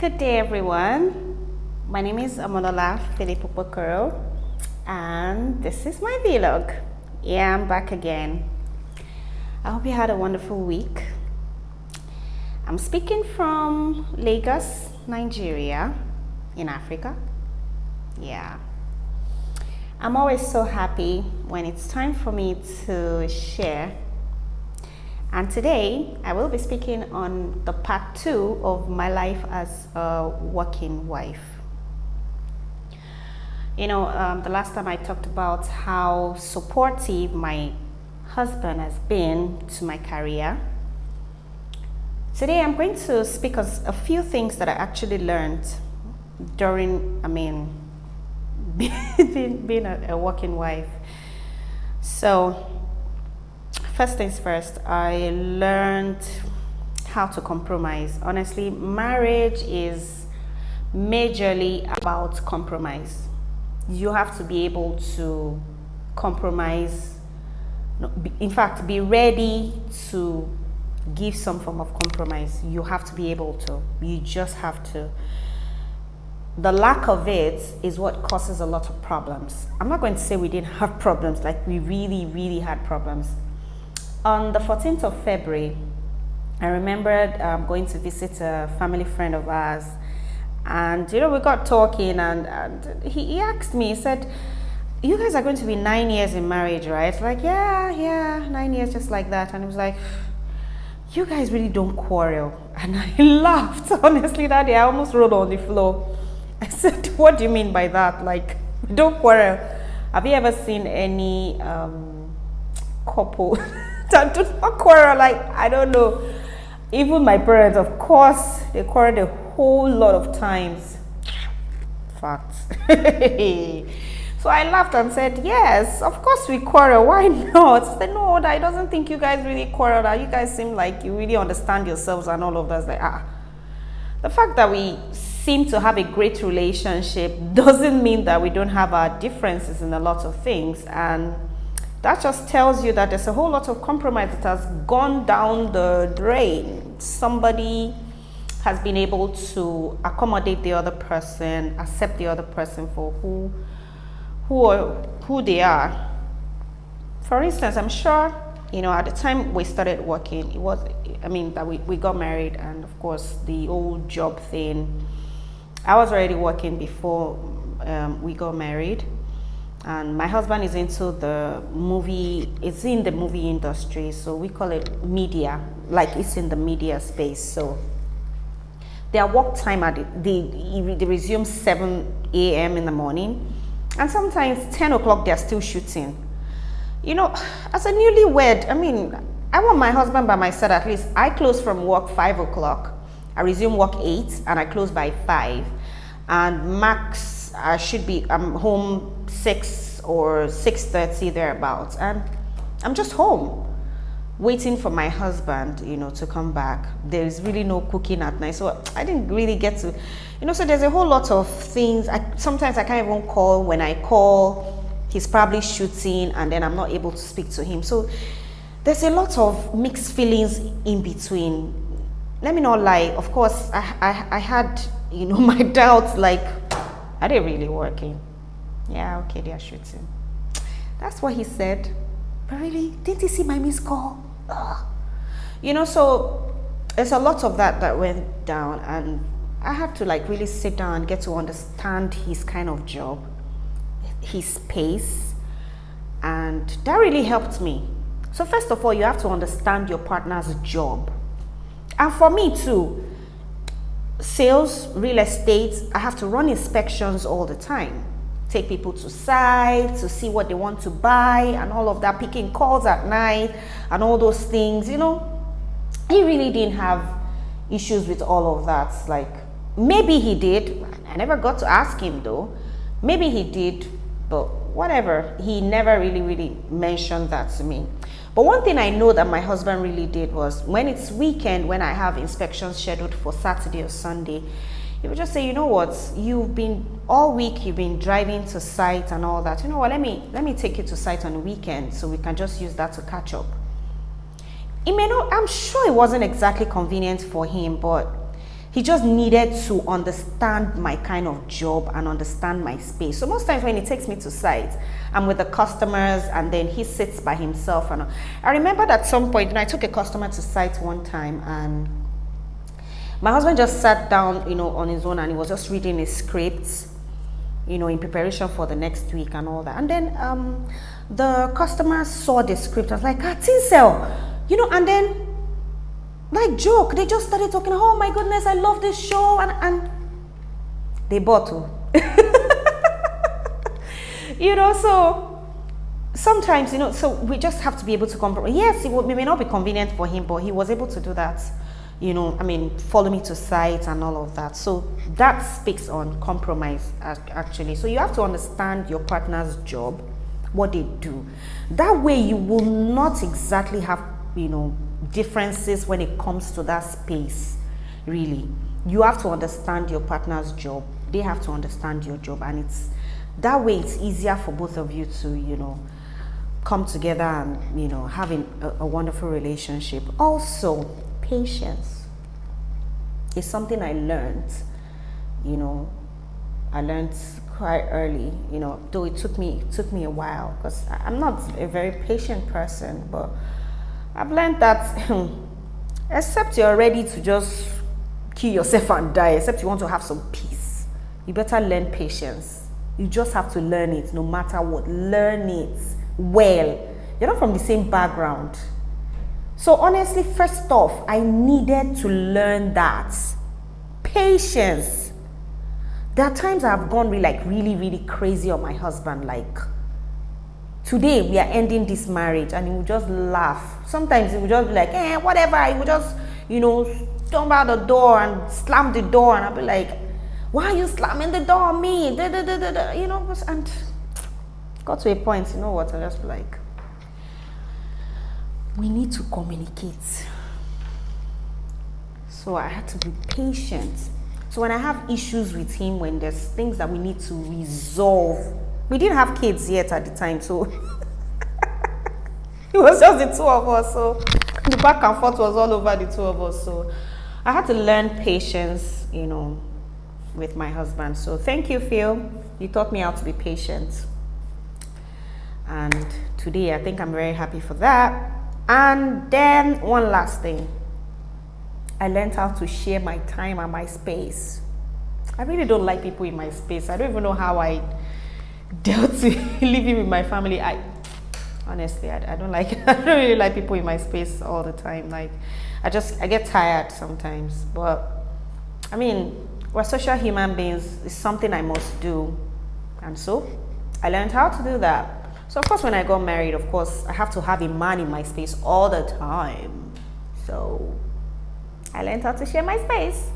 Good day, everyone. My name is Amonola Philip Upokoro, and this is my vlog. Yeah, I'm back again. I hope you had a wonderful week. I'm speaking from Lagos, Nigeria, in Africa. Yeah. I'm always so happy when it's time for me to share. And today, I will be speaking on the part 2 of my life as a working wife. The last time I talked about how supportive my husband has been to my career. Today, I'm going to speak on a few things that I actually learned during, being a working wife. So, first things first, I learned how to compromise. Honestly, marriage is majorly about compromise. You have to be able to compromise. In fact, be ready to give some form of compromise. You have to be able to. You just have to. The lack of it is what causes a lot of problems. I'm not going to say we didn't have problems, like we really, really had problems. On the 14th of February, I remembered going to visit a family friend of ours, and we got talking, and he asked me, he said, "You guys are going to be 9 years in marriage, right?" Like, yeah, 9 years, just like that. And I was like, "You guys really don't quarrel." And I laughed, honestly, that day I almost rolled on the floor. I said, "What do you mean by that? Like, we don't quarrel." Have you ever seen any couple that do not quarrel? Like, I don't know. Even my parents, of course, they quarreled a whole lot of times. Facts. So I laughed and said, "Yes, of course we quarrel. Why not?" I said, "No, I doesn't think you guys really quarrel. That you guys seem like you really understand yourselves and all of that." Like, the fact that we seem to have a great relationship doesn't mean that we don't have our differences in a lot of things. And that just tells you that there's a whole lot of compromise that has gone down the drain. Somebody has been able to accommodate the other person, accept the other person for who they are. For instance, I'm sure, at the time we started working, that we got married, and of course the old job thing. I was already working before we got married. And my husband is into the movie, it's in the movie industry, so we call it media, like it's in the media space. So their work time they resume 7 a.m. in the morning, and sometimes 10 o'clock they're still shooting. As a newlywed, I want my husband by my side. At least I close from work 5 o'clock, I resume work 8, and I close by 5. And max, I'm home 6 or 6:30 thereabouts, and I'm just home waiting for my husband, to come back. There is really no cooking at night, so I didn't really get to, so there's a whole lot of things. Sometimes I can't even call. When I call, he's probably shooting, and then I'm not able to speak to him. So there's a lot of mixed feelings in between. Let me not lie. Of course, I had, my doubts, like, are they really working? Yeah, okay, they are shooting. That's what he said. But really, didn't he see my missed call? So there's a lot of that went down, and I had to really sit down and get to understand his kind of job, his pace, and that really helped me. So first of all, you have to understand your partner's job. And for me too, sales, real estate, I have to run inspections all the time. Take people to site to see what they want to buy and all of that, picking calls at night and all those things. He really didn't have issues with all of that. Like, maybe he did. I never got to ask him though. Maybe he did, but whatever. He never really mentioned that to me. But one thing I know that my husband really did was, when it's weekend, when I have inspections scheduled for Saturday or Sunday, he would just say, "You know what, you've been all week, you've been driving to site and all that. You know what, let me take you to site on the weekend, so we can just use that to catch up." It may not, I'm sure it wasn't exactly convenient for him, but He just needed to understand my kind of job and understand my space. So most times when he takes me to site, I'm with the customers and then he sits by himself. And I remember at some point, I took a customer to site one time and my husband just sat down, on his own and he was just reading his scripts, in preparation for the next week and all that. And then the customer saw the script. I was like, Tinsel, and then like joke, they just started talking, oh my goodness, I love this show, and they bought too. So sometimes, so we just have to be able to compromise. Yes, it may not be convenient for him, but he was able to do that, follow me to site and all of that. So that speaks on compromise, actually. So you have to understand your partner's job, what they do. That way you will not exactly have, differences when it comes to that space. Really, you have to understand your partner's job, they have to understand your job, and it's that way it's easier for both of you to come together and having a wonderful relationship. Also, patience is something I learned. I learned quite early, though it took me a while, because I'm not a very patient person, but I've learned that except you're ready to just kill yourself and die, except you want to have some peace, you better learn patience. You just have to learn it no matter what. Learn it well. You're not from the same background. So honestly, first off, I needed to learn that. Patience. There are times I've gone really, really crazy on my husband, like, today we are ending this marriage, and he would just laugh. Sometimes he would just be like, whatever. He would just, stomp out the door and slam the door, and I'll be like, why are you slamming the door on me? And got to a point, I just be like, we need to communicate. So I had to be patient. So when I have issues with him, when there's things that we need to resolve, we didn't have kids yet at the time, so it was just the two of us. So the back and forth was all over the two of us. So I had to learn patience, with my husband. So thank you, Phil. You taught me how to be patient. And today I think I'm very happy for that. And then one last thing. I learned how to share my time and my space. I really don't like people in my space. I don't even know how I dealt with living with my family. Honestly, I don't like I don't really like people in my space all the time. Like, I get tired sometimes. But I mean, we're social human beings. It's something I must do, and so I learned how to do that. So of course, when I got married, of course, I have to have a man in my space all the time. So I learned how to share my space.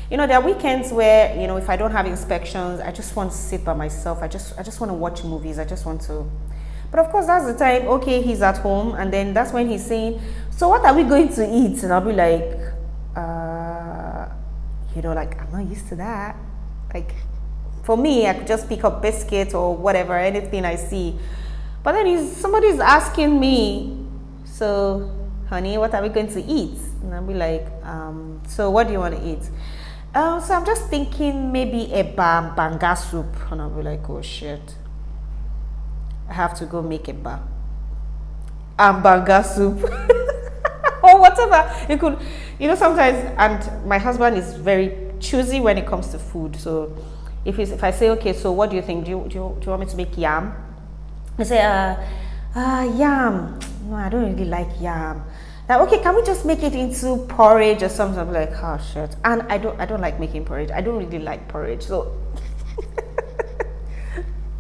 There are weekends where, if I don't have inspections, I just want to sit by myself. I just want to watch movies. I just want to. But of course, that's the time, okay, he's at home. And then that's when he's saying, so what are we going to eat? And I'll be like, I'm not used to that. Like, for me, I could just pick up biscuit or whatever, anything I see. But then somebody's asking me, so, honey, what are we going to eat? And I'll be like, so what do you want to eat? So I'm just thinking maybe a banga soup. And I'll be like, oh shit, I have to go make a banga soup. Or whatever. You could, sometimes, and my husband is very choosy when it comes to food. So if I say, okay, so what do you think? Do you want me to make yam? I say, yam. No, I don't really like yam. Like, okay, can we just make it into porridge or something? I'm like, oh shit. And I don't like making porridge. I don't really like porridge. So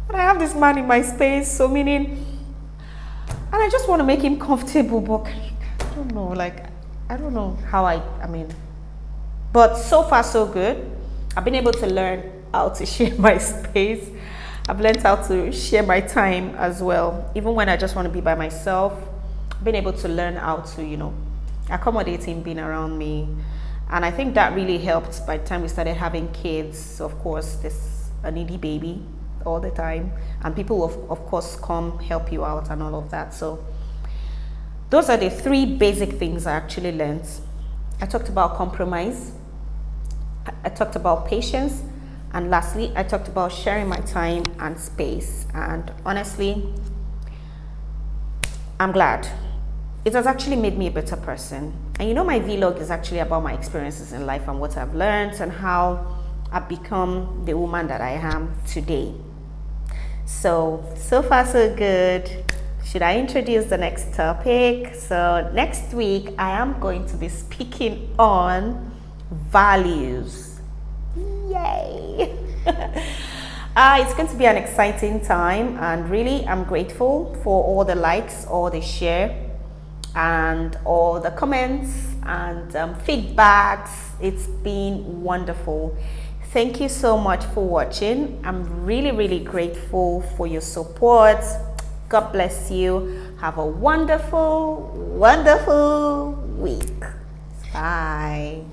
but I have this man in my space, so meaning, and I just want to make him comfortable, but I don't know, I don't know how but so far so good. I've been able to learn how to share my space. I've learned how to share my time as well. Even when I just want to be by myself, I've been able to learn how to, accommodate him being around me. And I think that really helped by the time we started having kids. So of course, there's a needy baby all the time. And people will, of course, come help you out and all of that. So those are the three basic things I actually learned. I talked about compromise. I talked about patience, and lastly, I talked about sharing my time and space. And honestly, I'm glad. It has actually made me a better person. And you know, my vlog is actually about my experiences in life and what I've learned and how I've become the woman that I am today. So far so good. Should I introduce the next topic? So next week I am going to be speaking on values. Yay! It's going to be an exciting time, and really I'm grateful for all the likes, all the share, and all the comments and feedbacks. It's been wonderful. Thank you so much for watching. I'm really grateful for your support. God bless you. Have a wonderful week. Bye.